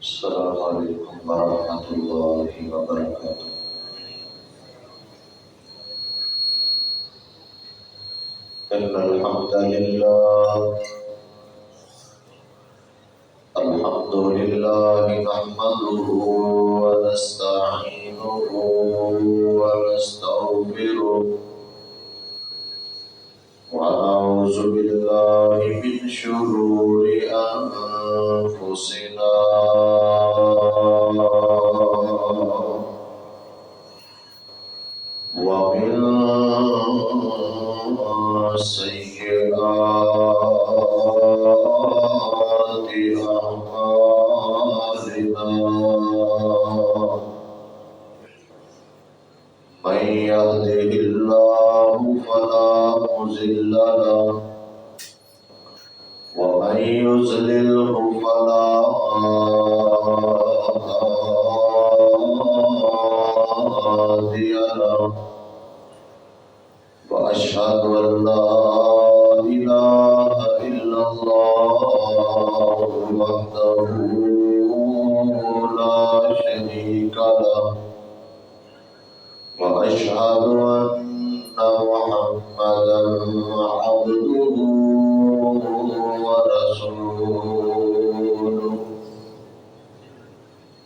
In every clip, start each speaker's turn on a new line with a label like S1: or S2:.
S1: السلام عليكم ورحمة الله وبركاته. إن الحمد لله نحمده ونستعينه ونستغفره ونعوذ بالله من شرور أنفسنا ومن سيئات أعمالنا من يهده الله فلا مضل له ومن يضلله فلا هادي له وأشهد أن لا إله إلا الله وحده لا شريك له وأشهد أن محمدا عبده ورسوله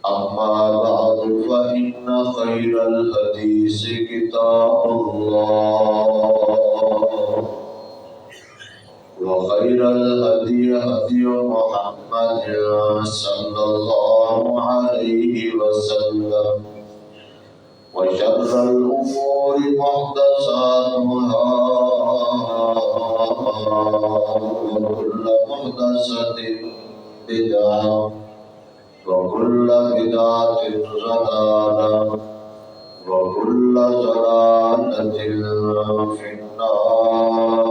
S1: أما بعد فإن خير الحديث كتاب الله وخير الهدي هدي محمد صلى الله عليه وسلم وشر الأمور محدثاتها وكل محدثة بدعة وكل بدعة ضلالة وكل ضلالة في النار.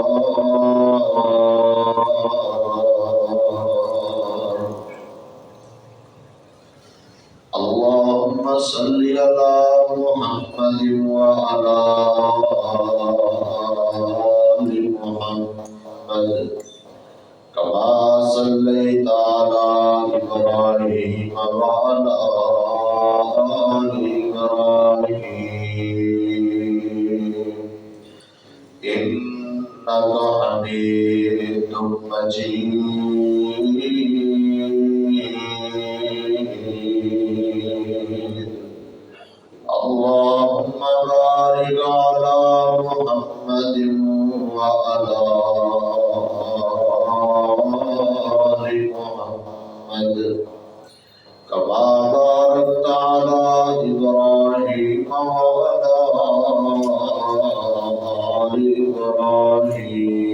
S1: اللهم صل على محمد وعلى آل محمد كما صليت على إبراهيم وعلى آل إبراهيم إنك حميد مجيد. اللهم بارك على محمد وعلى آل محمد كما باركت على إبراهيم وعلى آل إبراهيم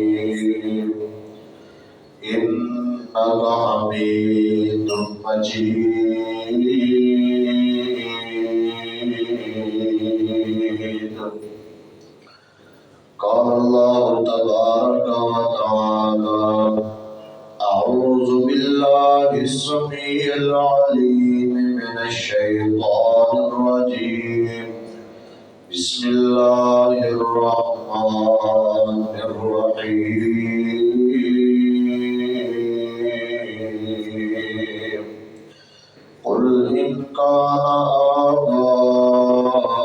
S1: إنك حميد مجيد. قال الله تبارك وتعالى: أعوذ بالله السميع العليم من الشيطان الرجيم. بسم الله الرحمن الرحيم. قل إن كان آباؤكم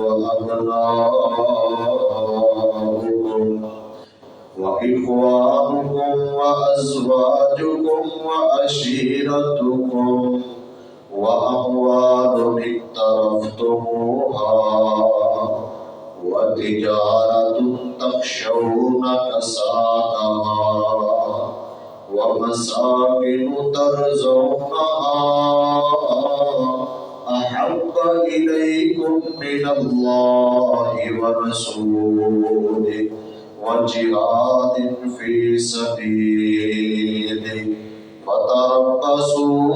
S1: وأبناؤكم وإخوانكم وأزواجكم وعشيرتكم وأموال اقترفتموها وتجارة تخشون كسادها ومساكن ترضونها أحب إليكم من الله ورسوله وجهاد في سبيله فتربصوا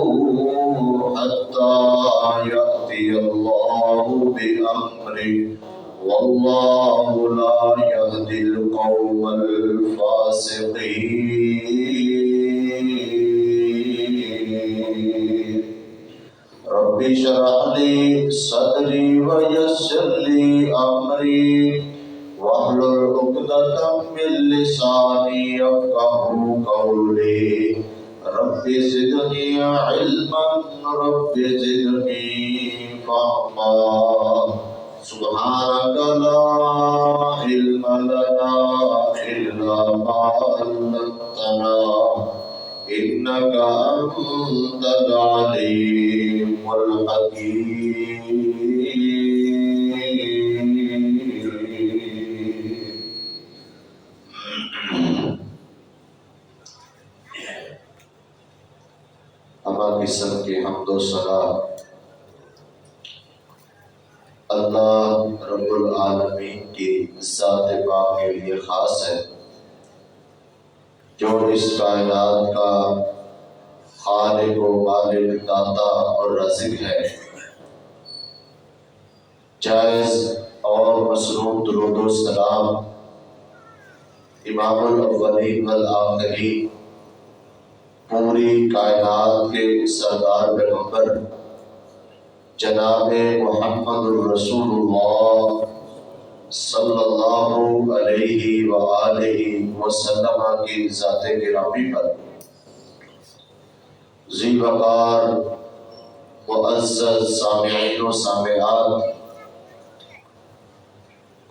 S1: حتى يأتي الله بأمره والله لا يهدي القوم الفاسقين. رب اشرح لي صدري ويسر لي أمري واحلل عقدة من لساني يفقهوا قولي. رب زدني علما رب زدني فهما سبحانك لا علم لنا إلا ما علمتنا إنك أنت العليم الحكيم. اما قسم کی حمد و ثنا اللہ رب العالمین کی ذات پاک کے لیے خاص ہے، جو اس کائنات کا خالق و مالک، داتا اور رازق ہے۔ جائز اور مصروف درود و سلام امام الاولین والآخرین، پوری کائنات کے سردار پیغمبر جناب محمد الرسول اللہ صلی اللہ علیہ وآلہ وسلم کی ذات گرامی پر ذی وقار معزز سامعین و سامعات،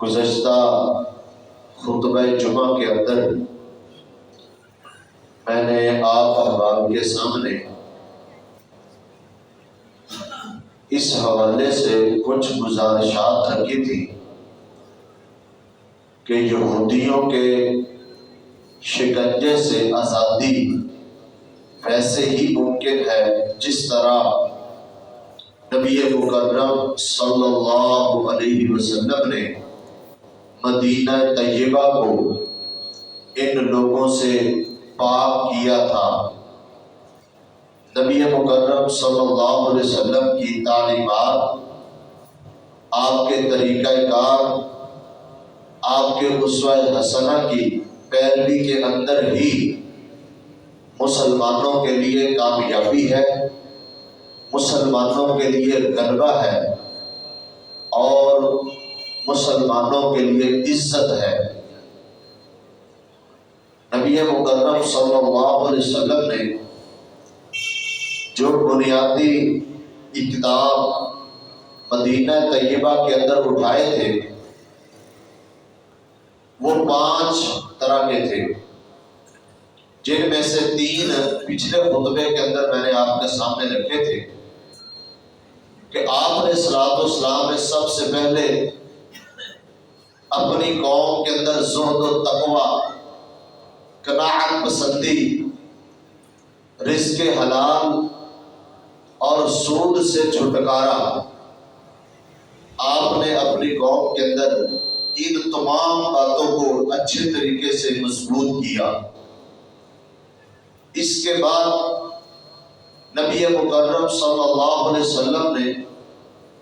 S1: گزشتہ خطبہ جمعہ کے اندر میں نے آپ احباب کے سامنے اس حوالے سے کچھ گزارشات رکھی تھی کہ یہودیوں کے شکنجے سے آزادی ویسے ہی ممکن ہے جس طرح نبی مکرم صلی اللہ علیہ وسلم نے مدینہ طیبہ کو ان لوگوں سے پاک کیا تھا۔ نبی مکرم صلی اللہ علیہ وسلم کی تعلیمات، آپ کے طریقہ کار، آپ کے اسوہ حسنہ کی پیروی کے اندر ہی مسلمانوں کے لیے کامیابی ہے، مسلمانوں کے لیے غلبہ ہے اور مسلمانوں کے لیے عزت ہے۔ نبی مکرم صلی اللہ علیہ وسلم نے جو بنیادی اقدام مدینہ طیبہ کے اندر اٹھائے تھے وہ 5 طرح کے تھے، جن میں سے 3 پچھلے خطبے کے اندر میں نے آپ کے سامنے رکھے تھے کہ آپ نے صلاۃ والسلام نے سب سے پہلے اپنی قوم کے اندر زہد و تقوی، قناعت پسندی، رزق حلال اور سود سے چھٹکارا، آپ نے اپنی قوم کے اندر ان تمام باتوں کو اچھے طریقے سے مضبوط کیا۔ اس کے بعد نبی مکرم صلی اللہ علیہ وسلم نے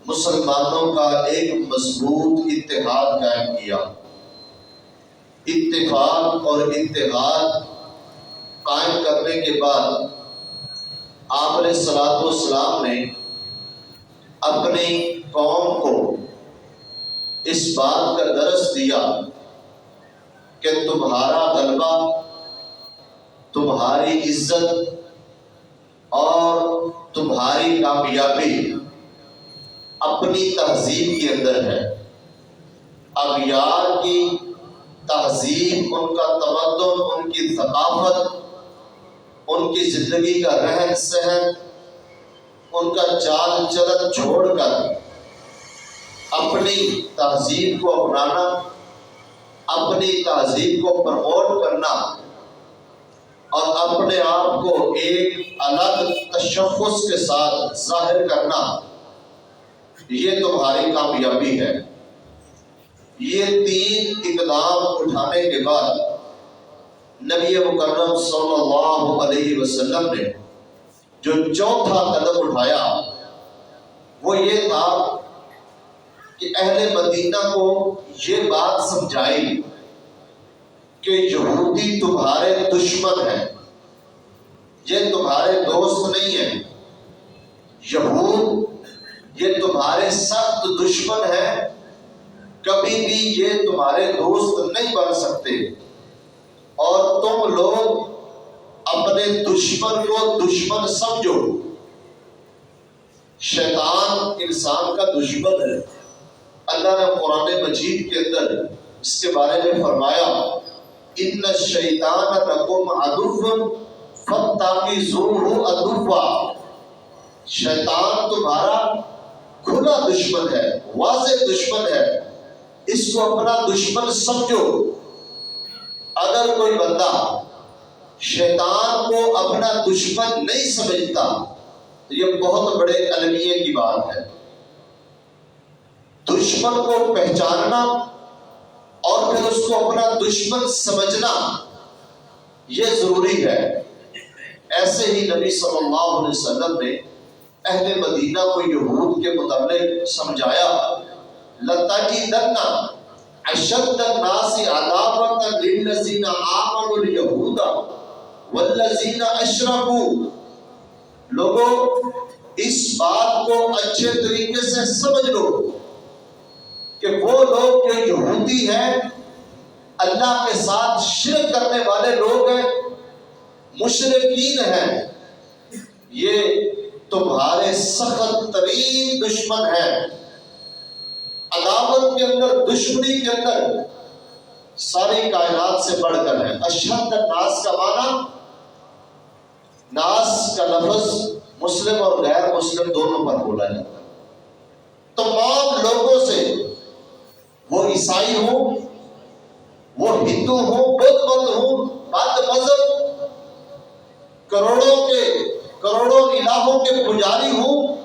S1: مسلمانوں کا ایک مضبوط اتحاد قائم کیا۔ اتفاق اور اتحاد قائم کرنے کے بعد آپ علیہ الصلوۃ والسلام نے اپنی قوم کو اس بات کا درس دیا کہ تمہارا غلبہ، تمہاری عزت اور تمہاری کامیابی اپنی تہذیب کے اندر ہے۔ اغیار کی تہذیب، ان کا تمدن، ان کی ثقافت، ان کی زندگی کا رہن سہن، ان کا چال چلن چھوڑ کر اپنی تہذیب کو اپنانا، اپنی تہذیب کو پروموٹ کرنا اور اپنے آپ کو ایک الگ تشخص کے ساتھ ظاہر کرنا، یہ تمہاری کامیابی ہے۔ یہ 3 اقدام اٹھانے کے بعد نبی مکرم صلی اللہ علیہ وسلم نے جو چوتھا قدم اٹھایا وہ یہ تھا کہ اہل مدینہ کو یہ بات سمجھائی کہ یہودی تمہارے دشمن ہیں، یہ تمہارے دوست نہیں ہیں۔ یہود یہ تمہارے سخت دشمن ہیں، کبھی بھی یہ تمہارے دوست نہیں بن سکتے، اور تم لوگ اپنے دشمن کو دشمن سمجھو. شیطان انسان کا دشمن ہے. اللہ نے قرآن مجید کے اندر اس کے بارے میں فرمایا ان الشیطان لکم عدو فاتخذوہ عدوا. شیطان تمہارا کھلا دشمن ہے، واضح دشمن ہے، اس کو اپنا دشمن سمجھو. اگر کوئی بندہ شیطان کو اپنا دشمن نہیں سمجھتا تو یہ بہت بڑے المیے کی بات ہے. دشمن کو پہچاننا اور پھر اس کو اپنا دشمن سمجھنا یہ ضروری ہے. ایسے ہی نبی صلی اللہ علیہ وسلم نے اہل مدینہ کو یہود کے متعلق سمجھایا لَتَجِدَنَّ أَشَدَّ النَّاسِ عَدَاوَةً لِلَّذِينَ آمَنُوا الْيَهُودَ وَالَّذِينَ أَشْرَكُوا. لوگوں اس بات کو اچھے طریقے سے سمجھ لو کہ وہ لوگ جو یہودی ہیں، اللہ کے ساتھ شرک کرنے والے لوگ ہیں، مشرکین ہیں، یہ تمہارے سخت ترین دشمن ہیں. عداوت کے اندر، دشمنی کے اندر ساری کائنات سے بڑھ کر ہے. اشد الناس کا معنی، ناس کا لفظ مسلم اور غیر مسلم دونوں پر بولا جاتا ہے. تمام لوگوں سے، وہ عیسائی ہوں، وہ ہندو ہوں، بدھ مت ہوں، بت مذہب، کروڑوں الہوں کے پجاری ہوں،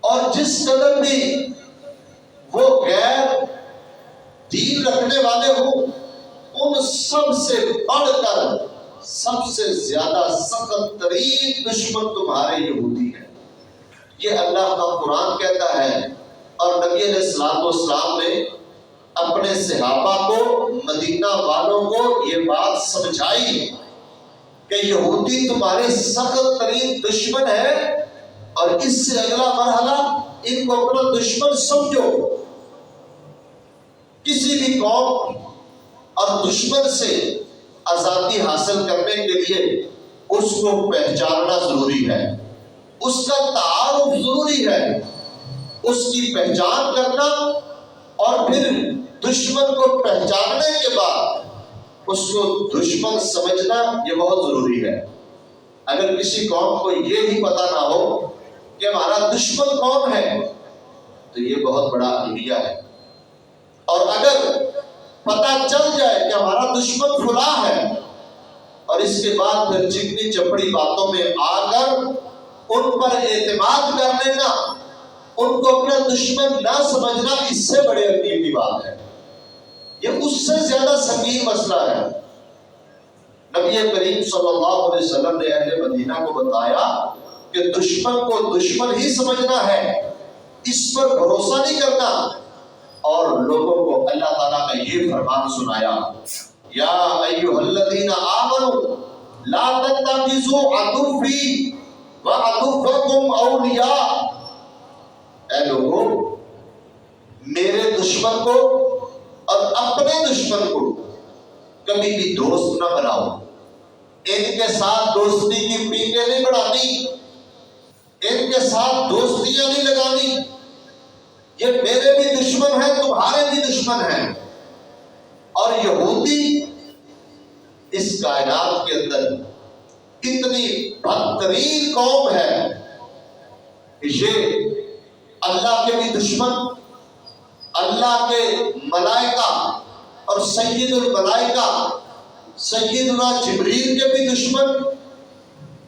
S1: اور جس قدر بھی وہ غیر دین رکھنے والے ہوں، ان سب سے بڑھ کر سب سے زیادہ سخت ترین دشمن تمہارے یہودی ہیں. یہ اللہ کا قرآن کہتا ہے. اور نبی علیہ السلام والسلام نے اپنے صحابہ کو، مدینہ والوں کو یہ بات سمجھائی کہ یہودی تمہارے سخت ترین دشمن ہے، اور اس سے اگلا مرحلہ ان کو اپنا دشمن سمجھو. کسی بھی قوم اور دشمن سے آزادی حاصل کرنے کے لیے اس کو پہچاننا ضروری ہے، اس کا تعارف ضروری ہے، اس کی پہچان کرنا، اور پھر دشمن کو پہچاننے کے بعد اس کو دشمن سمجھنا یہ بہت ضروری ہے. اگر کسی قوم کو یہ ہی پتہ نہ ہو کہ ہمارا دشمن کون ہے تو یہ بہت بڑا المیہ ہے. اور اگر پتہ چل جائے کہ ہمارا دشمن فلاں ہے، اور اس کے بعد پھر چکنی چپڑی باتوں میں آ کر ان پر اعتماد کر لینا، ان کو اپنا دشمن نہ سمجھنا، اس سے بڑے عقیدے کی بات ہے. یہ اس سے زیادہ سنگین مسئلہ ہے. نبی کریم صلی اللہ علیہ وسلم نے اہل مدینہ کو بتایا کہ دشمن کو دشمن ہی سمجھنا ہے، اس پر بھروسہ نہیں کرنا. اور لوگوں کو اللہ تعالیٰ کا یہ فرمان سنایا یا ایھا الذین آمنوا لا تتخذوا عدوی وعدوکم اولیاء. اے لوگوں، میرے دشمن کو اور اپنے دشمن کو کبھی بھی دوست نہ بناؤ. ان کے ساتھ دوستی کی پینگیں نہیں بڑھانی، ان کے ساتھ دوستیاں نہیں لگانی. یہ میرے بھی دشمن ہیں، تمہارے بھی دشمن ہیں. اور یہودی اس کائنات کے اندر اتنی بدترین قوم ہے، یہ اللہ کے بھی دشمن، اللہ کے ملائکہ اور سید الملائکہ سیدنا جبریل کے بھی دشمن،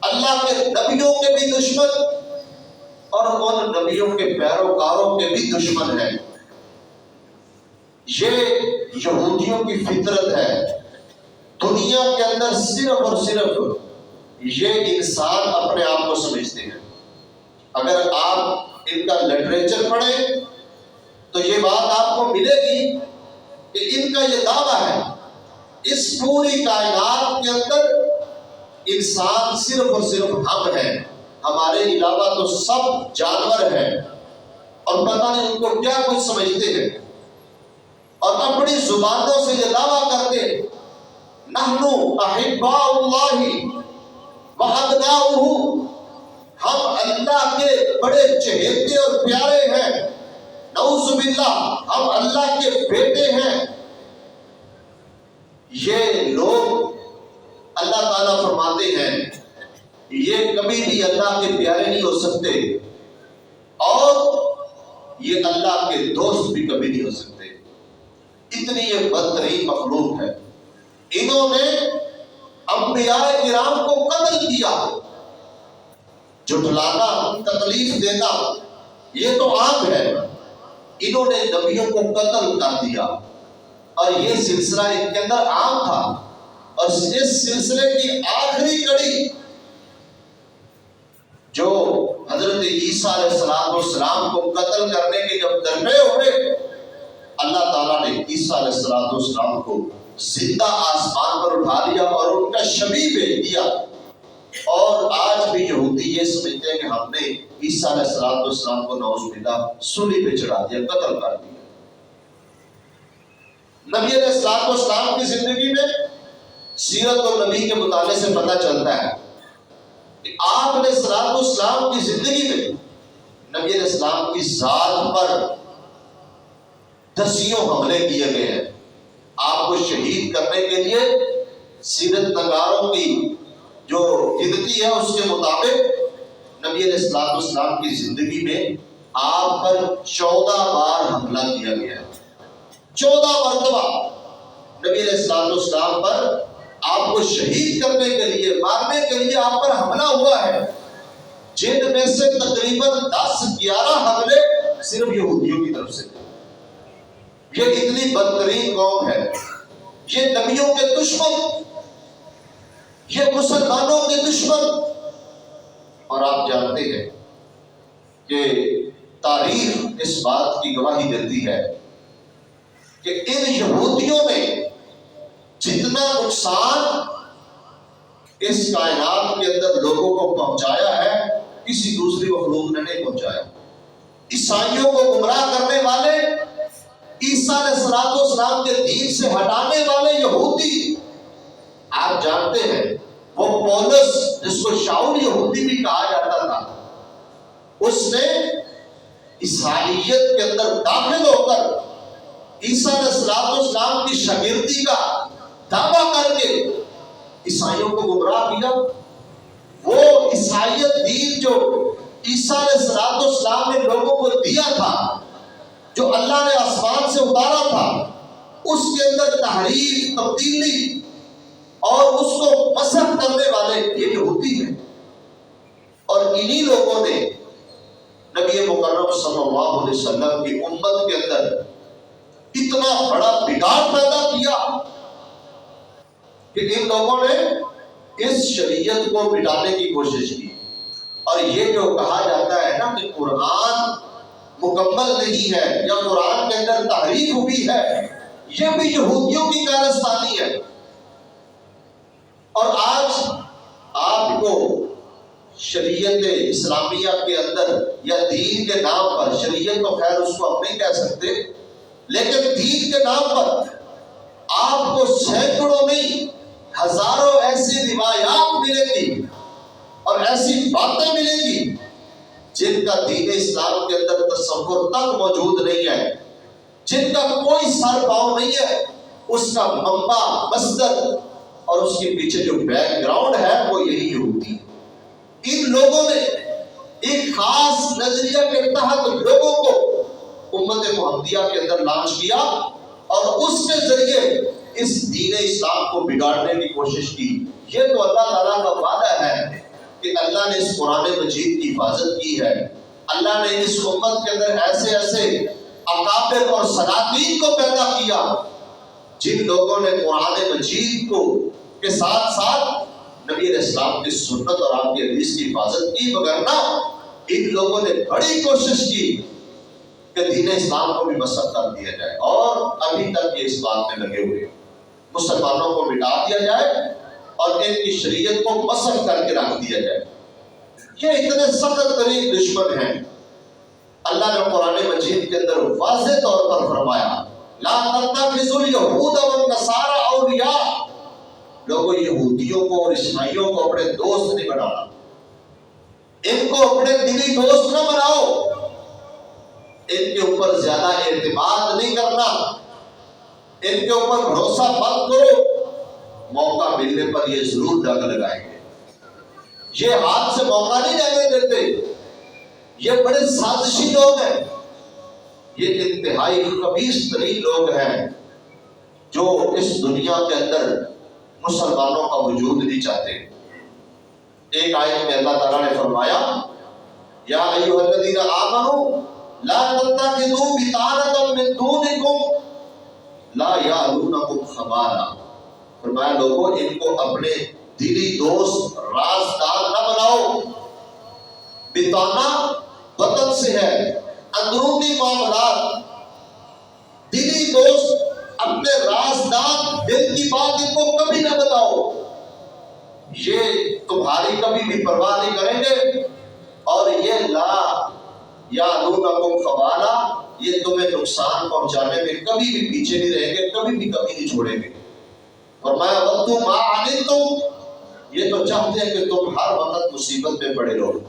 S1: اللہ کے نبیوں کے بھی دشمن، اور ان نبیوں کے پیروکاروں کے بھی دشمن ہیں. یہ یہودیوں کی فطرت ہے. دنیا کے اندر صرف اور صرف یہ انسان اپنے آپ کو سمجھتے ہیں. اگر آپ ان کا لٹریچر پڑھیں تو یہ بات آپ کو ملے گی کہ ان کا یہ دعویٰ ہے اس پوری کائنات کے اندر انسان صرف اور صرف ہم ہیں، ہمارے علاوہ تو سب جانور ہیں، اور پتہ نہیں ان کو کیا کچھ سمجھتے ہیں. اور اپنی زبانوں سے یہ دعویٰ کرتے نحن احباء اللہ وحبناؤہ، ہم اللہ کے بڑے چہیتے اور پیارے ہیں، نعوذ باللہ ہم اللہ کے بیٹے ہیں۔ یہ لوگ اللہ تعالیٰ فرماتے ہیں یہ کبھی بھی اللہ کے پیارے نہیں ہو سکتے، اور یہ اللہ کے دوست بھی کبھی نہیں ہو سکتے۔ اتنی یہ بدترین مخلوق ہے۔ انہوں نے انبیاء کرام کو قتل کیا۔ جھٹلانا، تکلیف دینا یہ تو عام ہے، انہوں نے نبیوں کو قتل کر دیا، اور یہ سلسلہ ان کے اندر عام تھا۔ اور اس سلسلے کی آخری کڑی جو حضرت عیسیٰ علیہ السلام کو قتل کرنے کے جب درپے ہوئے، اللہ تعالیٰ نے عیسیٰ علیہ السلام کو زندہ آسمان پر اٹھا لیا اور ان کا شبیہ بھیج دیا۔ اور آج بھی یہودی یہ سمجھتے ہیں کہ ہم نے عیسیٰ علیہ السلام کو نعوذ باللہ سولی پہ چڑھا دیا، قتل کر دیا۔ نبی علیہ السلام کی زندگی میں سیرت اور نبی کے مطالعے سے پتہ چلتا ہے کہ آپ علیہ السلام کی زندگی میں نبی علیہ السلام کی ذات پر دسیوں حملے کیے گئے ہیں۔ آپ کو شہید کرنے کے لیے سیرت نگاروں کی جو گنتی ہے اس کے مطابق نبی علیہ السلام کی زندگی میں آپ پر 14 بار حملہ کیا گیا ہے۔ 14 مرتبہ نبی علیہ السلام پر آپ کو شہید کرنے کے لیے، مارنے کے لیے آپ پر حملہ ہوا ہے، جن میں سے تقریباً 10-11 حملے صرف یہودیوں کی طرف سے تھے۔ یہ اتنی بدترین قوم ہے، یہ نبیوں کے دشمن، یہ مسلمانوں کے دشمن۔ اور آپ جانتے ہیں کہ تاریخ اس بات کی گواہی دیتی ہے کہ ان یہودیوں نے جتنا نقصان اس کائنات کے اندر لوگوں کو پہنچایا ہے کسی دوسری مخلوق نے نہیں پہنچایا۔ عیسائیوں کو گمراہ کرنے والے، عیسیٰ علیہ السلام کے دین سے ہٹانے والے یہودی، آپ جانتے ہیں وہ پولس جس کو شاؤل یہودی بھی کہا جاتا تھا، اس نے عیسائیت کے اندر داخل ہو کر عیسیٰ علیہ السلام کی شاگردی کا دعویٰ کر کے عیسائیوں کو گمراہ کیا۔ وہ عیسائیت دین جو عیسیٰ علیہ السلام نے لوگوں کو دیا تھا، جو اللہ نے آسمان سے اتارا تھا، اس کے اندر تحریف، تبدیلی اور اس کو مسخ کرنے والے یہ یہودی ہیں۔ اور انہی لوگوں نے نبی مکرم صلی اللہ علیہ وسلم کی امت کے اندر اتنا بڑا بگاڑ پیدا کیا کہ ان لوگوں نے اس شریعت کو مٹانے کی کوشش کی۔ اور یہ جو کہا جاتا ہے نا کہ قرآن مکمل نہیں ہے یا قرآن کے اندر تحریف ہوئی ہے، یہ بھی یہودیوں کی کارستانی ہے۔ اور آج آپ کو شریعت اسلامیہ کے اندر یا دین کے نام پر، شریعت تو خیر اس کو ہم نہیں کہہ سکتے، لیکن دین کے نام پر آپ کو سینکڑوں نہیں ہزاروں ایسی روایات ملیں گی اور ایسی باتیں ملیں گی جن کا دین اسلام کے اندر تصور تک موجود نہیں ہے، جن کا کوئی سر پاؤں نہیں ہے۔ اس کا منبع، مصدر اور اس کے پیچھے جو بیک گراؤنڈ ہے وہ یہی یہودی۔ ان لوگوں نے ایک خاص نظریہ کے تحت لوگوں کو امت محمدیہ کے اندر لانچ کیا اور اس کے ذریعے اس دین اسلام کو بگاڑنے کی کوشش کی۔ یہ تو اللہ تعالیٰ کا وعدہ ہے کہ اللہ نے اس قرآن مجید کی حفاظت کی ہے۔ اللہ نے اس امت کے اندر ایسے ایسے اکابر اور سلاطین کو پیدا کیا جن لوگوں نے قرآن مجید کو کے ساتھ ساتھ نبی علیہ السلام کی سنت اور آپ کی حدیث کی حفاظت کی، وگرنہ ان لوگوں نے بڑی کوشش کی کہ دین اسلام کو بھی مسخ کر دیا جائے، اور ابھی تک یہ اس بات میں لگے ہوئے، مسلمانوں کو مٹا دیا جائے اور ان کی شریعت کو مسخ کر کے رکھ دیا جائے۔ یہ اتنے سخت ترین دشمن ہیں۔ اللہ نے قرآن مجید کے اندر واضح طور پر فرمایا لا تتخذوا اليهود والنصارى اولیاء، لوگوں یہودیوں کو اور عیسائیوں کو اپنے دوست نہیں بنانا، ان کو اپنے دلی دوست نہ بناؤ، ان کے اوپر زیادہ اعتماد نہیں کرنا، ان کے اوپر بھروسہ مت کرو، موقع ملنے پر یہ ضرور ڈنگ لگائیں گے، یہ ہاتھ سے موقع نہیں جانے دیتے، یہ بڑے سازشی لوگ ہیں، یہ انتہائی خبیث ترین لوگ ہیں جو اس دنیا کے اندر مسلمانوں کا وجود نہیں چاہتے۔ ایک آیت میں اللہ تعالیٰ نے فرمایا یا ایھا الذین آمنوا لا تتخذوا بطانۃ من دونکم لا یعلونکم خبالا، فرمایا لوگوں ان کو اپنے دلی دوست رازدار نہ بناؤ۔ بطانہ وطن سے ہے، اندرونی معاملات، دلی دوست اپنے رازدار دل کی بات ان کو کبھی نہ بتاؤ، یہ تمہاری کبھی بھی پرواہ نہیں کریں گے، اور یہ لا یعلونکم خبالا، یہ تمہیں نقصان پہنچانے میں کبھی بھی پیچھے نہیں رہیں گے، کبھی بھی کمی نہیں چھوڑیں گے۔ فرمایا وَدُّوا مَا عَنِتُّمْ، یہ تو چاہتے ہیں کہ تم ہر وقت مصیبت میں پڑے رہو،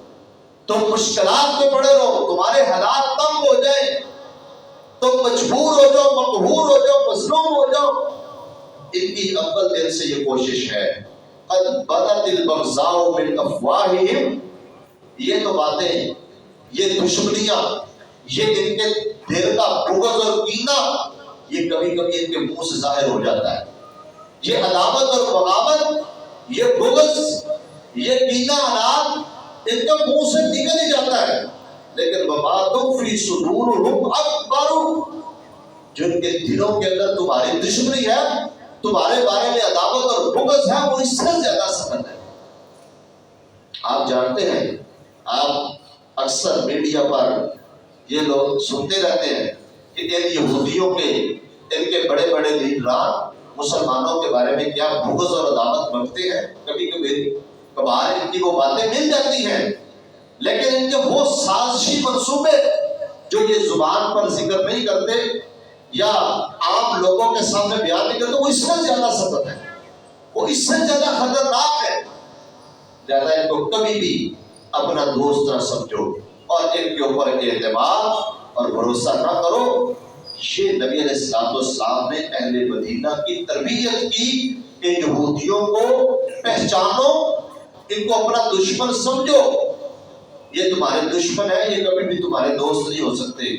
S1: تم مشکلات میں پڑے رہو، تمہارے حالات تنگ ہو جائیں، تم مجبور ہو جاؤ، مقہور ہو جاؤ، مظلوم ہو جاؤ۔ ان کی اول دل سے یہ کوشش ہے قد بدت البغضاء من افواہہم، یہ تو باتیں، یہ دشمنیاں، یہ ان کے دل کا بغض اور کینہ، یہ کبھی کبھی ان کے منہ سے ظاہر ہو جاتا ہے، یہ عداوت اور بغاوت، یہ بغض، یہ کینہ اناد ان کے منہ سے نکل ہی جاتا ہے، لیکن وما تخفی صدورہم اکبر، جو ان کے دلوں کے اندر تمہاری دشمنی ہے، تمہارے بارے میں عداوت اور بغض ہے، وہ اس سے زیادہ سخت ہے۔ آپ جانتے ہیں، آپ اکثر میڈیا پر یہ لوگ سنتے رہتے ہیں کہ ان یہودیوں کے، ان کے بڑے بڑے لیڈران مسلمانوں کے بارے میں کیا بغض اور عداوت رکھتے ہیں، کبھی کبھار ان کی وہ باتیں مل جاتی ہیں، لیکن ان کے وہ سازشی منصوبے جو یہ زبان پر ذکر نہیں کرتے یا عام لوگوں کے سامنے بیان نہیں کرتے، وہ اس سے زیادہ سخت ہے، وہ اس سے زیادہ خطرناک ہے۔ زیادہ ان کو کبھی بھی اپنا دوست نہ سمجھو اور ان کے اوپر اعتماد اور بھروسہ نہ کرو۔ یہ نبی علیہ السلام نے اہل مدینہ کی تربیت کی کہ یہودیوں کو پہچانو، ان کو اپنا دشمن سمجھو، یہ تمہارے دشمن ہے، یہ کبھی بھی تمہارے دوست نہیں ہو سکتے۔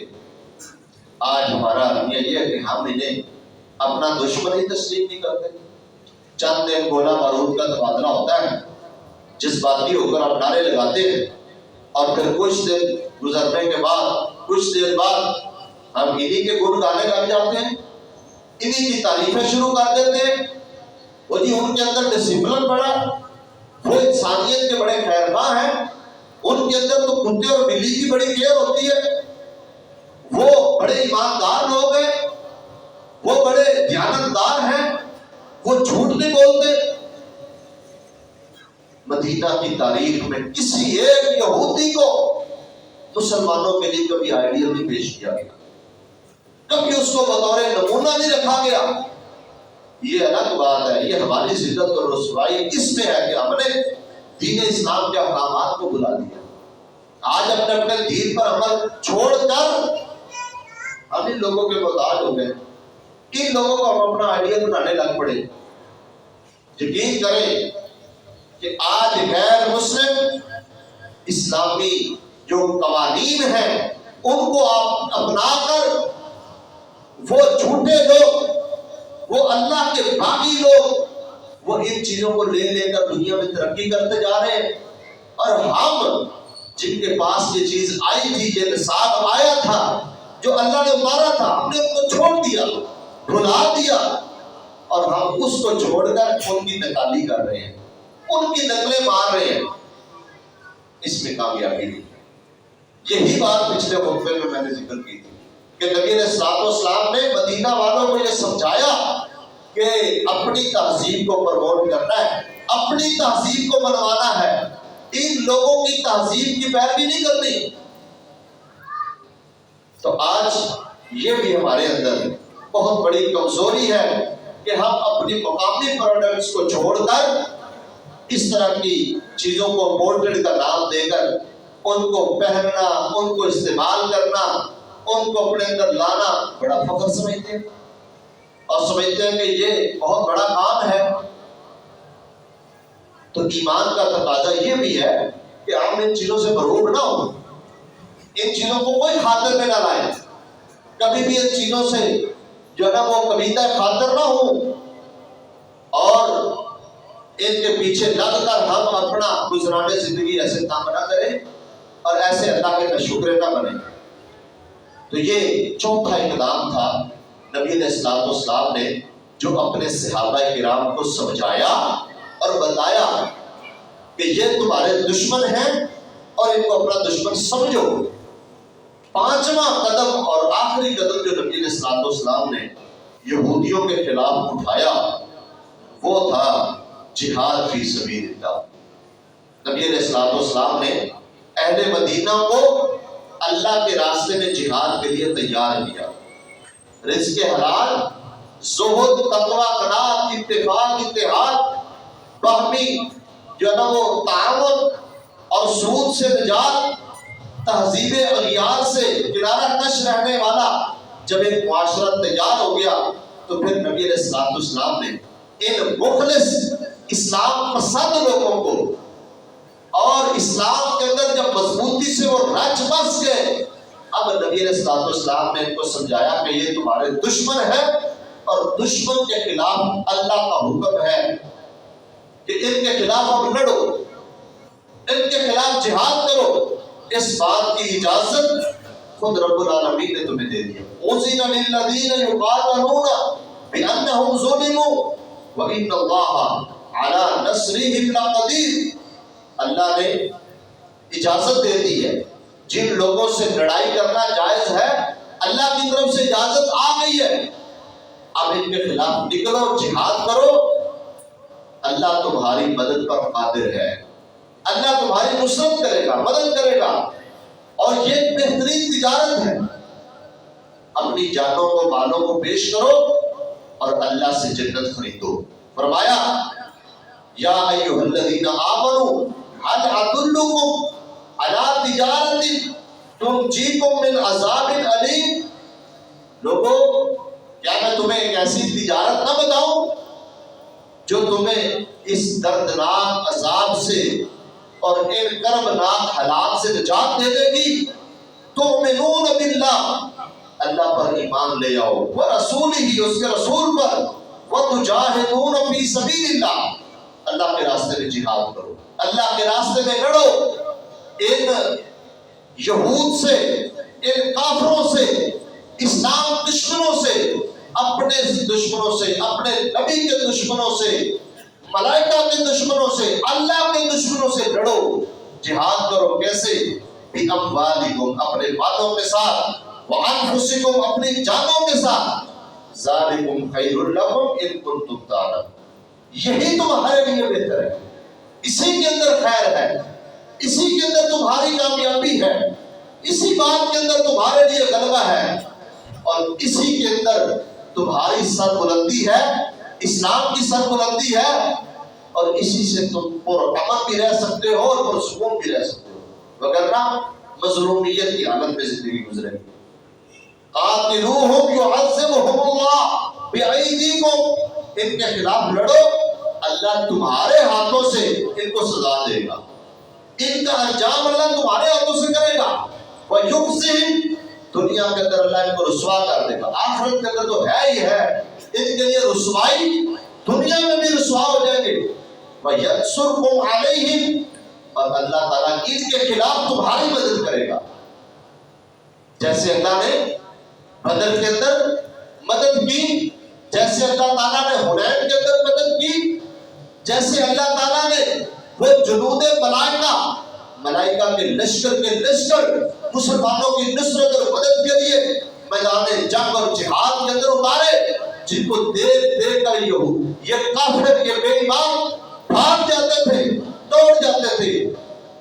S1: آج ہمارا رویہ یہ ہے کہ ہم انہیں اپنا دشمن ہی تسلیم نہیں کرتے۔ چند دن گولہ بارود کا تبادلہ ہوتا ہے، جذباتی ہو کر آپ نعرے لگاتے ہیں، اور پھر کچھ دن گزرنے کے بعد، کچھ دیر بعد ہم انہی کے گن گانے لگ جاتے ہیں، انہی کی تعریفیں شروع کر دیتے ہیں۔ وہ جی ان کے اندر ڈسپلن بڑا، وہ انسانیت کے بڑے خیرخواہ ہیں، ان کے اندر تو کتے اور بلی کی بڑی کیئر ہوتی ہے، وہ بڑے ایماندار لوگ ہیں، وہ بڑے دیانتدار ہیں، وہ جھوٹ نہیں بولتے۔ مدینہ کی تاریخ میں کسی ایک یہودی کو مسلمانوں کے لیے کبھی آئیڈیل نہیں پیش کیا گیا، کبھی اس کو بطور نمونہ نہیں رکھا گیا۔ یہ الگ بات ہے، یہ ہماری ذلت اور رسوائی اس میں ہے کہ ہم نے دین اسلام کے احکامات کو بلا دیا۔ آج اپنے اپنے دین پر عمل چھوڑ کر ہم ان لوگوں کے محتاج ہو گئے، ان لوگوں کو ہم اپنا آئیڈیل بنانے لگ پڑے۔ یقین کریں کہ آج غیر مسلم اسلامی جو قوانین ہیں ان کو آپ اپنا کر وہ جھوٹے لوگ، وہ اللہ کے باغی لوگ، وہ ان چیزوں کو لے لے کر دنیا میں ترقی کرتے جا رہے ہیں، اور ہم جن کے پاس یہ چیز آئی تھی، یہ نصاب آیا تھا جو اللہ نے اتارا تھا، ہم نے ان کو چھوڑ دیا، بھلا دیا، اور ہم اس کو چھوڑ کر ان کی نقالی کر رہے ہیں، ان کی نقلیں مار رہے ہیں۔ اس میں کامیابی نہیں ہے۔ یہی بات پچھلے خطبے میں نے ذکر کی تھی کہ نبی علیہ السلام نے مدینہ والوں کو یہ سمجھایا کہ اپنی تہذیب کو پروموٹ کرنا ہے، اپنی تہذیب کو منوانا ہے، ان لوگوں کی تہذیب کی پیروی نہیں کرنی۔ تو آج یہ بھی ہمارے اندر بہت بڑی کمزوری ہے کہ ہم اپنی مقامی پروڈکٹس کو چھوڑ کر اس طرح کی چیزوں کو امپورٹڈ کا نام دے کر ان کو پہننا، ان کو استعمال کرنا، ان کو اپنے اندر لانا بڑا فخر سمجھتے ہیں اور سمجھتے ہیں کہ یہ بہت بڑا کام ہے۔ تو ایمان کا تقاضا یہ بھی ہے کہ ہم ان چیزوں سے مروب نہ ہوں، ان چیزوں کو کوئی خاطر میں نہ لائیں، کبھی بھی ان چیزوں سے جو ہے نا وہ کبیدہ خاطر نہ ہوں، اور ان کے پیچھے لگ کر ہم اپنا گزران زندگی ایسے کام نہ کریں اور ایسے اللہ کے ناشکرے نہ بنیں۔ تو یہ چوتھا اقدام تھا نبی علیہ السلام نے جو اپنے صحابہ کرام کو سمجھایا اور بتایا کہ یہ تمہارے دشمن ہیں اور ان کو اپنا دشمن سمجھو۔ پانچواں قدم اور آخری قدم جو نبی علیہ السلام نے یہودیوں کے خلاف اٹھایا وہ تھا جہاد فی سبیل اللہ۔ نبی علیہ السلام نے اہل مدینہ کو اللہ کے راستے میں جہاد کے لیے تیار کیا۔ رزق حلال، زہد، تقوی، قناعت، اتفاق، اتحاد، باہمی جو ہے نا وہ تعاون اور سود سے نجات، تہذیب اغیار سے کنارہ کش رہنے والا جب ایک معاشرہ تیار ہو گیا تو پھر نبی علیہ السلام نے ان مخلص اسلام پسند لوگوں کو اور اسلام کے اندر جب مضبوطی سے وہ رچ بس گئے، اب نبی علیہ السلام نے ان کو سمجھایا کہ یہ تمہارے دشمن ہے اور دشمن کے خلاف اللہ کا حکم ہے کہ ان کے خلاف ہم لڑو، ان کے خلاف جہاد کرو۔ اس بات کی اجازت خود رب العالمین نے تمہیں دے دیا۔ اُذِنَ لِلَّذِينَ يُقَاتَلُونَ بِأَنَّهُمْ ظُلِمُوا وَإِنَّ اللَّهَ عَلَى نَصْرِهِمْ لَقَدِيرٌ۔ اللہ نے اجازت دے دی ہے، جن لوگوں سے لڑائی کرنا جائز ہے اللہ کی طرف سے اجازت آ گئی ہے، اب ان کے خلاف نکلو، جہاد کرو، اللہ تمہاری مدد پر قادر ہے، اللہ تمہاری نصرت کرے گا، مدد کرے گا، اور یہ بہترین تجارت ہے۔ اپنی جانوں کو، مالوں کو پیش کرو اور اللہ سے جنت خریدو۔ فرمایا یا ایھا الذین آمنوا هل ادلکم علی تجارت تنجیکم من عذاب علیم۔ لوگوں، کیا میں تمہیں ایک ایسی تجارت نہ بتاؤں جو تمہیں اس دردناک عذاب سے اور ان کربناک حالات سے نجات دے دے گی؟ تؤمنون باللہ، اللہ پر ایمان لے آؤ، ورسولہ، اس کے رسول پر، وتجاہدون فی سبیل اللہ، اللہ کے راستے میں جہاد کرو، اللہ کے راستے میں لڑو، ان یہود سے، ان کافروں سے، اسلام دشمنوں سے، اپنے دشمنوں سے، اپنے نبی کے دشمنوں سے، ملائکہ کے دشمنوں سے، اللہ کے دشمنوں سے لڑو، جہاد کرو۔ کیسے؟ بِأَمْوَالِكُمْ، اپنے مالوں کے ساتھ، وَأَنفُسِكُمْ، اپنی جانوں کے ساتھ، ذَلِكُمْ خَيْرٌ لَكُمْ إِن كُنتُمْ تَعْلَمُونَ، یہی تمہارے لیے بہتر ہے، اسی کے اندر خیر ہے، اسی کے اندر تمہاری کامیابی ہے، اسی بات کے اندر تمہارے لیے غلبہ ہے، اور اسی کے اندر تمہاری سربلندی ہے، اسلام کی سربلندی ہے، اور اسی سے تم پرامن بھی رہ سکتے ہو اور پرسکون بھی رہ سکتے ہو، وگرنہ مظلومیت کی حالت میں زندگی گزرے گی۔ قاتلوہم یعذبہم اللہ بأیدیکم، ان کے خلاف لڑو، اللہ تمہارے ہاتھوں سے ان کو سزا دے گا، ان کا انجام اللہ تمہارے ہاتھوں سے کرے گا۔ وَيُخْزِهِمْ، دنیا کے اندر اللہ ان کو رسوا کر دے گا، آخرت کے اندر تو ہے ہی ہے، ان کے لیے رسوائی، دنیا میں بھی رسوا ہو جائیں گے۔ وَيَنْصُرْكُمْ عَلَيْهِمْ، اور اللہ تعالیٰ ان کے خلاف تمہاری مدد کرے گا، جیسے اللہ نے بدر کے اندر مدد کی، جیسے اللہ تعالیٰ نے حنین کے اندر مدد کی، جیسے اللہ تعالیٰ نے وہ جنود ملائکہ کے لشکر مسلمانوں کی نصرت اور مدد کے لیے میدان جنگ اور جہاد کے اندر اتارے، جن کو دیکھ کر یہ کافر، یہ بے ایمان بھاگ جاتے تھے، دوڑ جاتے تھے،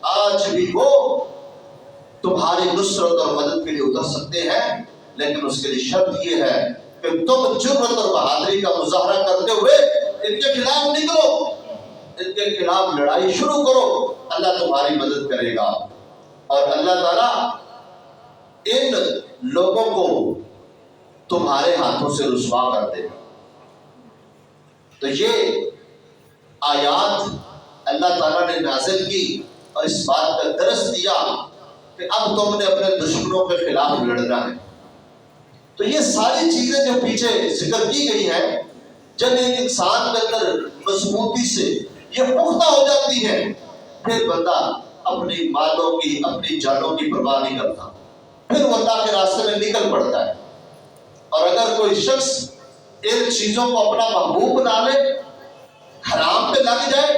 S1: آج بھی وہ تمہاری نصرت اور مدد کے لیے اتر سکتے ہیں، لیکن اس کے لیے شرط یہ ہے کہ تم جرأت اور بہادری کا مظاہرہ کرتے ہوئے ان کے خلاف نکلو، ان کے خلاف لڑائی شروع کرو، اللہ تمہاری مدد کرے گا اور اللہ تعالیٰ ان لوگوں کو تمہارے ہاتھوں سے رسوا کر دے گا۔ تو یہ آیات اللہ تعالیٰ نے نازل کی اور اس بات کا درس دیا کہ اب تم نے اپنے دشمنوں کے خلاف لڑنا ہے۔ تو یہ ساری چیزیں جو پیچھے ذکر کی گئی ہیں، جب ایک انسان کے اندر مضبوطی سے یہ پختہ ہو جاتی ہے، پھر بندہ اپنی مالوں کی، اپنی جانوں کی پرواہ نہیں کرتا، پھر وہ اللہ کے راستے میں نکل پڑتا ہے۔ اور اگر کوئی شخص ان چیزوں کو اپنا محبوب بنا لے، حرام پہ لگ جائے،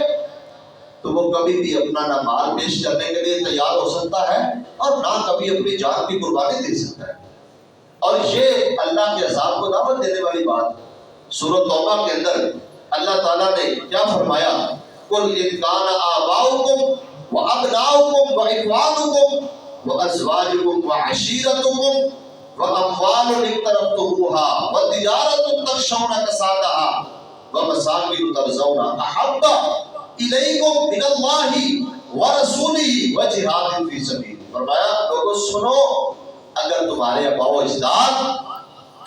S1: تو وہ کبھی بھی اپنا نہ مال پیش کرنے کے لیے تیار ہو سکتا ہے اور نہ کبھی اپنی جان کی قربانی دے سکتا ہے۔ اور یہ اللہ کے عذاب کو دعوت دینے والی بات سورۃ توبہ کے اندر اللہ تعالیٰ نے کیا فرمایا؟ قُلْ إِنْ كَانَ آبَاؤُكُمْ وَأَبْنَاؤُكُمْ وَإِخْوَانُكُمْ وَأَزْوَاجُكُمْ وَعَشِيرَتُكُمْ وَأَمْوَالٌ اقْتَرَفْتُمُوهَا وَتِجَارَةٌ تَخْشَوْنَ كَسَادَهَا وَمَسَاكِنُ تَرْضَوْنَهَا أَحَبَّ إِلَيْكُمْ مِنَ اللَّهِ وَرَسُولِهِ وَجِهَادٍ فِي سَبِيلِهِ۔ فرمایا لوگوں سنو، اگر تمہارے آباء و اجداد،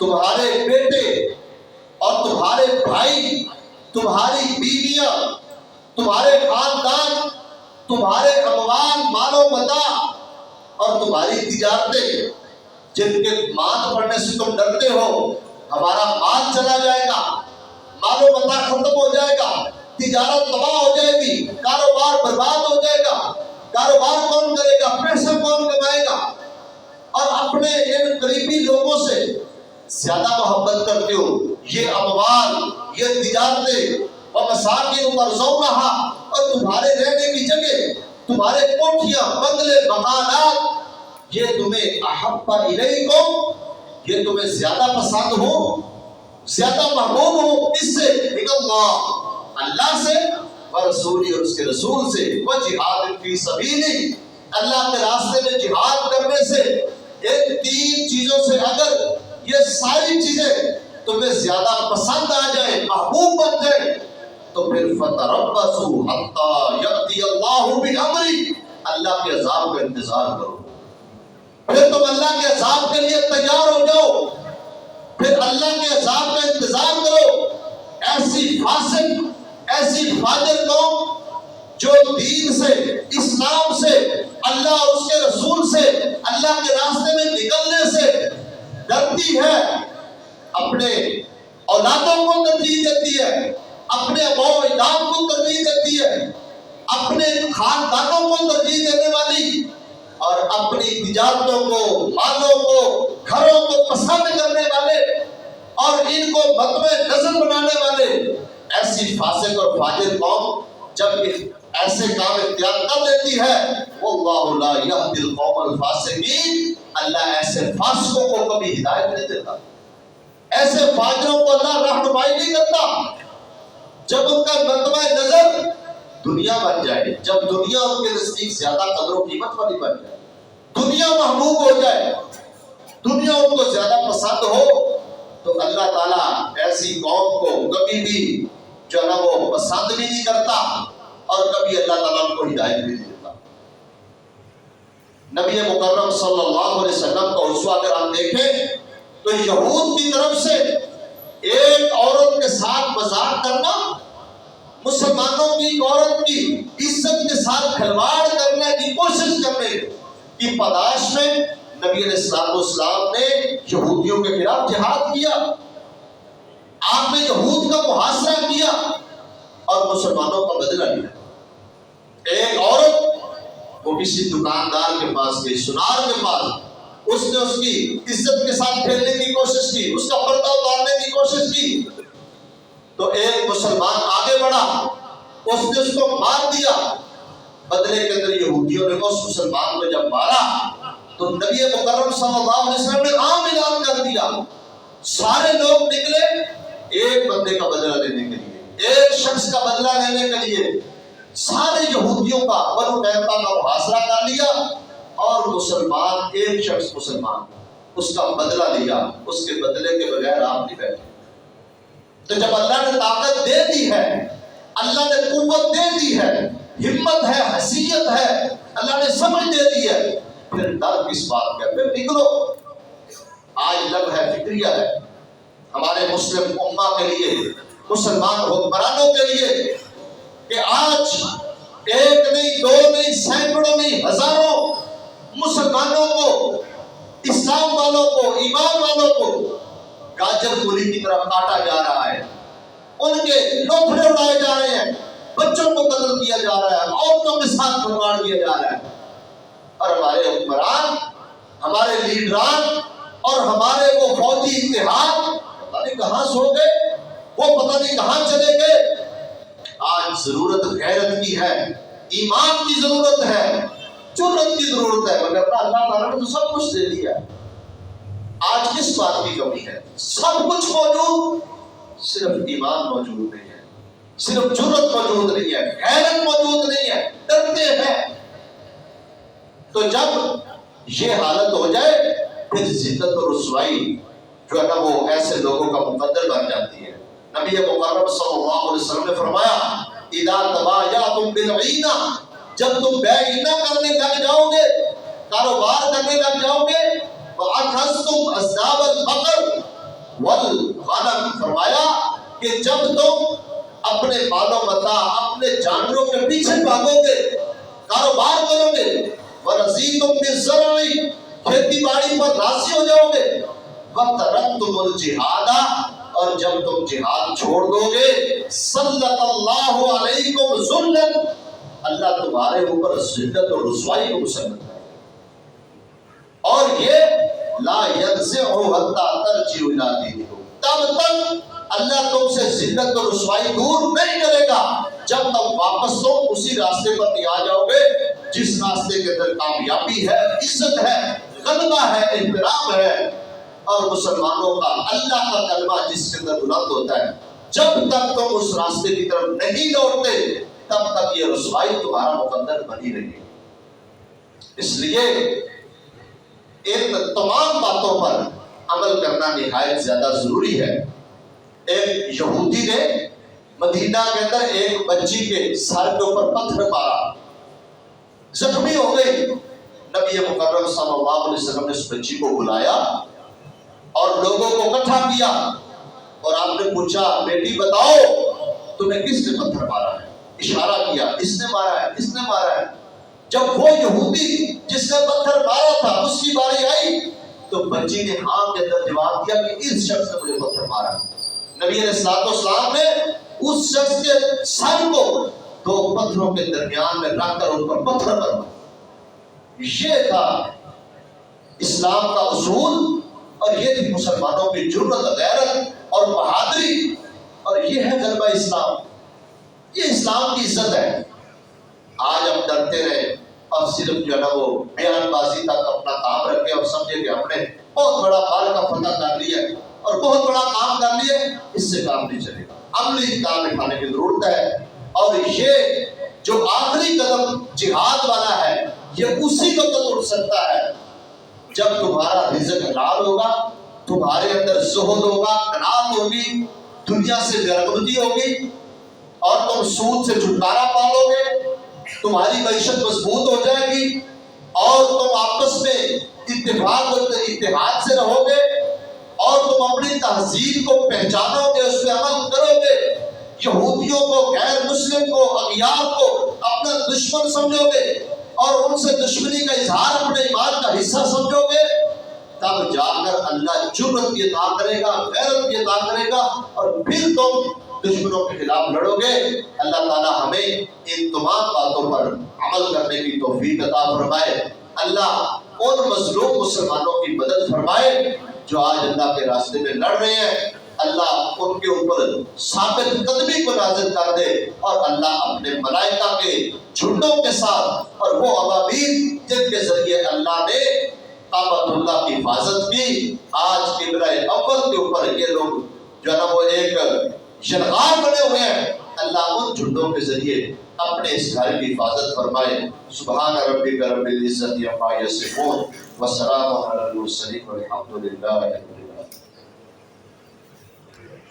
S1: تمہارے بیٹے اور تمہارے بھائی، تمہاری بیویاں، تمہارے خاندان، تمہارے اموال، مال و متاع اور تمہاری تجارتیں جن کے مات پڑنے سے تم ڈرتے ہو، ہمارا مال چلا جائے گا، مال و متاع ختم ہو جائے گا، تجارت تباہ ہو جائے گی، کاروبار برباد ہو جائے گا، کاروبار کون کرے گا، پیسہ کون کمائے گا، اور اپنے ان قریبی لوگوں سے زیادہ محبت کرتے ہو، یہ اموال، یہ تجارتیں اور مساکن ترضونہا، اور تمہارے رہنے کی جگہ، تمہارے کوٹھیاں، بنگلے، مکانات، یہ تمہیں احب الیکم، یہ تمہیں زیادہ پسند ہو، زیادہ محبوب ہو، اس سے من اللہ، اللہ سے، ورسولی، اور اس کے رسول سے، وجہاد فی سبیلی، اللہ کے راستے میں جہاد کرنے سے، ان تین چیزوں سے اگر یہ ساری چیزیں تمہیں زیادہ پسند آ جائے، محبوب بن جائے، تو پھر فتربصوا حتی یأتی اللہ بامرہ، اللہ کے عذاب کا انتظار کرو، پھر تم اللہ کے عذاب کے لیے تیار ہو جاؤ، پھر اللہ کے عذاب کا انتظار کرو۔ ایسی فاسق، ایسی فاجر قوم جو دین سے، اسلام سے، اللہ اور اس کے رسول سے، اللہ کے راستے میں نکلنے سے ڈرتی ہے، اپنے اولادوں کو ترجیح دیتی ہے، اپنے آباء و اجداد کو ترجیح دیتی ہے، اپنے خاندانوں کو ترجیح دینے والی اور اپنی تجارتوں کو، مالوں کو، گھروں کو پسند کرنے والے اور ان کو مطمع نظر بنانے والے، ایسی فاسق اور فاجر قوم جب ایسے کام اختیار کر لیتی ہے، واللہ لا یہدی القوم الفاسقین، اللہ ایسے فاسقوں کو کبھی ہدایت نہیں دیتا، ایسے فاجروں کو اللہ رہنمائی نہیں کرتا۔ جب ان کا مطمع نظر دنیا بن جائے، جب دنیا ان کے نزدیک زیادہ قدر و قیمت والی بن جائے، دنیا محبوب ہو جائے، دنیا ان کو زیادہ پسند ہو، تو اللہ تعالیٰ ایسی قوم کو کبھی بھی جو ہے نا وہ پسند بھی نہیں کرتا اور کبھی اللہ تعالیٰ ان کو ہدایت بھی نہیں دیتا۔ نبی مکرم صلی اللہ علیہ وسلم کا اسوہ اگر ہم دیکھیں تو یہود کی طرف سے ایک عورت کے ساتھ مذاق کرنا، مسلمانوں کی ایک عورت کی عزت کے ساتھ کھلواڑ کرنے کی کوشش کرنے کی پاداش میں نبی علیہ السلام نے یہودیوں کے خلاف جہاد کیا، آپ نے یہود کا محاصرہ کیا اور مسلمانوں کا بدلہ لیا۔ ایک عورت وہ کسی دکاندار کے پاس گئی، سنار کے پاس، اس نے اس کی عزت کے ساتھ کھیلنے کی کوشش کی، اس کا پردہ اتارنے کی کوشش کی، تو ایک مسلمان آگے بڑھا، اس نے اس کو مار دیا۔ بدلے کے اندر یہودیوں نے اس مسلمان کو جب مارا تو نبی مکرم صلی اللہ علیہ وسلم نے عام اعلان کر دیا، سارے لوگ نکلے ایک بندے کا بدلہ لینے کے لیے، ایک شخص کا بدلہ لینے کے لیے، سارے یہودیوں کا بنو قینقاع کا محاصرہ کر لیا اور مسلمان، ایک شخص مسلمان، اس کا بدلہ لیا، اس کے بدلے کے بغیر آپ نہیں بیٹھے۔ تو جب اللہ نے طاقت دے دی ہے، اللہ نے قوت دے دی ہے، ہمت ہے، حیثیت ہے، اللہ نے سمجھ دے دی ہے، پھر ڈر کس بات کا؟ پھر نکلو۔ آج لب ہے، فکریہ ہے ہمارے مسلم امہ کے لیے، مسلمان حکمرانوں کے لیے، کہ آج ایک نہیں، دو نہیں، سینکڑوں نہیں، ہزاروں مسلمانوں کو، اسلام والوں کو، ایمان والوں کو گاجر مولی کی طرف کاٹا جا رہا ہے، ان کے لوتھڑے اڑائے جا رہے ہیں، بچوں کو قتل کیا جا رہا ہے، عورتوں کے ساتھ کھلواڑ کیا جا رہا ہے، اور ہمارے حکمران، ہمارے لیڈران اور ہمارے وہ فوجی اتحاد پتہ نہیں کہاں سو گئے، وہ پتہ نہیں کہاں چلے گئے۔ آج ضرورت غیرت کی ہے، ایمان کی ضرورت ہے، جرأت کی ضرورت ہے، مگر اللہ تعالیٰ نے تو سب کچھ دے دیا۔ آج کس بات کی کمی ہے؟ سب کچھ موجود، صرف ایمان موجود نہیں ہے، صرف جرأت موجود نہیں ہے، غیرت موجود نہیں ہے، ڈرتے ہیں۔ تو جب یہ حالت ہو جائے پھر ذلت اور رسوائی جو ہے نا وہ ایسے لوگوں کا مقدر بن جاتی ہے۔ نبی مکرم صلی اللہ علیہ وسلم نے فرمایا اذا تبایعتم بالعینہ، جب تم بیعینہ کرنے لگ جاؤ گے، کاروبار کرنے لگ جاؤ گے، وَأَخَذْتُمْ أَذْنَابَ الْبَقَرِ وَالْغَنَمِ، فرمایا کہ جب تم اپنے مال و متاع، اپنے جانوروں کے پیچھے بھاگو گے، کاروبار کرو گے، وَرَضِيتُمْ بِالزَّرْعِ، کھیتی باڑی پر راضی ہو جاؤ گے، وَتَرَكْتُمُ الْجِهَادَ، اور جب تم جہاد چھوڑ دو گے، سَلَّطَ اللَّهُ عَلَيْكُمْ ذُلًّا، اللہ تمہارے اوپر ذلت اور رسوائی کو مسلط ہے۔ اور یہ لا ينزعه حتى ترجعوا الى دینکم، تب تک اللہ تم سے ذلت اور رسوائی دور نہیں کرے گا جب تک واپس تم اسی راستے پر نہیں آ جاؤ گے جس راستے کے اندر کامیابی ہے، عزت ہے، غلبہ ہے، احترام ہے، اور مسلمانوں کا اللہ کا کلمہ جس کے اندر بلند ہوتا ہے۔ جب تک تم اس راستے کی طرف نہیں لوٹتے تب تک یہ رسوائی تمہارا مقدر بنی رہے گی۔ اس لیے ان تمام باتوں پر عمل کرنا نہایت زیادہ ضروری ہے۔ ایک یہودی نے مدینہ کے اندر ایک بچی کے سر کے اوپر پتھر مارا، زخمی ہو گئی۔ نبی مکرم صلی اللہ علیہ وسلم نے اس بچی کو بلایا اور لوگوں کو اکٹھا کیا اور آپ نے پوچھا بیٹی بتاؤ تمہیں کس نے پتھر مارا ہے؟ اشارہ کیا، اس نے مارا ہے، اس نے مارا ہے۔ جب وہ یہودی جس نے پتھر مارا تھا اس کی باری آئی تو بچی نے ہاں کے اندر جواب دیا کہ اس شخص نے مجھے پتھر مارا۔ نبی علیہ السلام نے اس شخص کے سر کو دو پتھروں کے درمیان میں رکھ کر ان پر پتھر مارا۔ یہ تھا اسلام کا اصول، اور یہ تھی مسلمانوں کی جرأت، غیرت اور بہادری، اور یہ ہے غلبہ اسلام، یہ اسلام کی عزت ہے۔ آج ہم ڈرتے رہے اور صرف جو ہے نا وہ بیان بازی تک اپنا کام رکھے اور سمجھے کہ ہم نے بہت بڑا بال کا فتح کر لیا اور بہت بڑا کام کر لیا، اس سے کام نہیں چلے گا، عملی کام اٹھانے کی ضرورت ہے۔ اور یہ جو آخری قدم جہاد والا ہے یہ اسی کو تک اٹھ سکتا ہے جب تمہارا رزق حلال ہوگا، تمہارے اندر زہد ہوگا، قناعت ہوگی، دنیا سے بےرغبتی ہوگی، اور تم سود سے چھٹکارا پالو گے، تمہاری معیشت مضبوط ہو جائے گی، اور تم آپس میں اتفاق و اتحاد سے رہو گے، اور تم اپنی تہذیب کو پہچانو گے، اس پہ عمل کرو گے، یہودیوں کو، غیر مسلم کو، اغیار کو اپنا دشمن سمجھو گے اور ان سے دشمنی کا اظہار اپنے ایمان کا حصہ سمجھو گے، تب جا کر اللہ جرأت بھی عطا کرے گا، غیرت بھی عطا کرے گا، اور پھر تم دشمنوں کے خلاف لڑو گے۔ اللہ تعالی ہمیں ان تمام باتوں پر عمل کرنے کی توفیق عطا فرمائے۔ اللہ ان مظلوم مسلمانوں کی مدد فرمائے جو آج اللہ کے راستے میں لڑ رہے ہیں، اللہ ان کے اوپر ثابت قدمی کو نازل کر دے، اور اللہ اپنے ملائکہ کے جھنڈوں کے ساتھ اور وہ ابابیل جن کے ذریعے اللہ نے کعبۃ اللہ کی حفاظت کی، آج قبلہ اول کے اوپر یہ لوگ جو ہے نا وہ ایک یلغار بنے ہوئے ہیں، اللہ ان جھنڈوں کے ذریعے اپنے اس گھر کی حفاظت فرمائے۔ سبحان ربک رب العزت عما یصفون وسلام علی المرسلین والحمد للہ۔